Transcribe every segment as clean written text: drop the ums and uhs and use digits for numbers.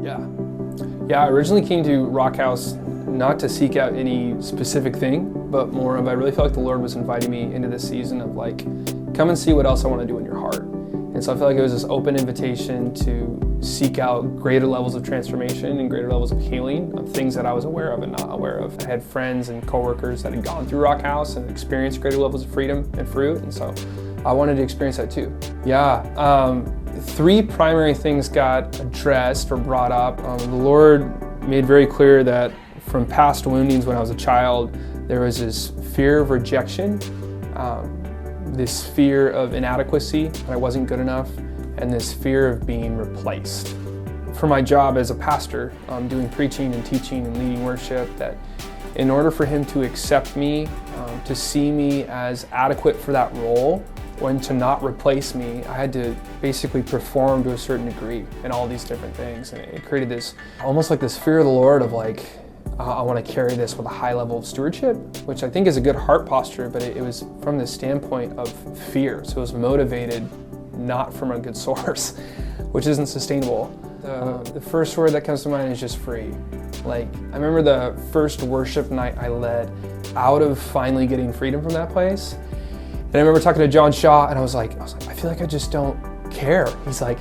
Yeah. Yeah, I originally came to Rock House not to seek out any specific thing, but more of I really felt like the Lord was inviting me into this season of like, come and see what else I want to do in your heart. And so I feel like it was this open invitation to seek out greater levels of transformation and greater levels of healing of things that I was aware of and not aware of. I had friends and coworkers that had gone through Rock House and experienced greater levels of freedom and fruit, and so I wanted to experience that too. Yeah, 3 primary things got addressed or brought up. The Lord made very clear that from past woundings when I was a child, there was this fear of rejection, this fear of inadequacy, that I wasn't good enough, and this fear of being replaced. For my job as a pastor, doing preaching and teaching and leading worship, that in order for him to accept me, to see me as adequate for that role, and to not replace me, I had to basically perform to a certain degree in all these different things. And it created this, almost like this fear of the Lord of like, I want to carry this with a high level of stewardship, which I think is a good heart posture, but it was from the standpoint of fear. So it was motivated not from a good source, which isn't sustainable. The first word that comes to mind is just free. Like, I remember the first worship night I led out of finally getting freedom from that place. And I remember talking to John Shaw, and I was like, I feel like I just don't care. He's like,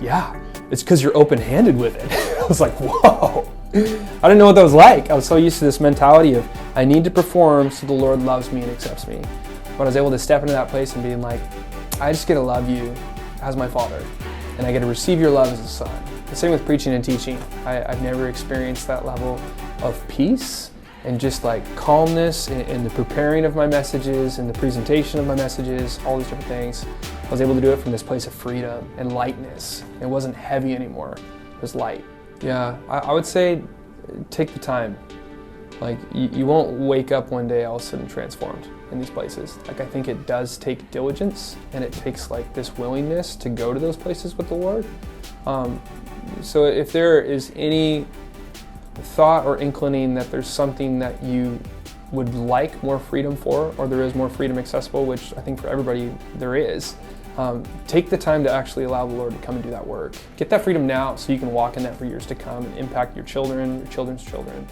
yeah, it's because you're open-handed with it. I was like, whoa. I didn't know what that was like. I was so used to this mentality of I need to perform so the Lord loves me and accepts me. When I was able to step into that place and being like, I just get to love you as my Father, and I get to receive your love as a son. The same with preaching and teaching. I've never experienced that level of peace and just like calmness in the preparing of my messages and the presentation of my messages, all these different things. I was able to do it from this place of freedom and lightness. It wasn't heavy anymore, it was light. Yeah, I would say take the time. Like you won't wake up one day all of a sudden transformed in these places. Like I think it does take diligence, and it takes like this willingness to go to those places with the Lord. So if there is any thought or inclining that there's something that you would like more freedom for, or there is more freedom accessible, which I think for everybody there is, take the time to actually allow the Lord to come and do that work. Get that freedom now so you can walk in that for years to come and impact your children, your children's children.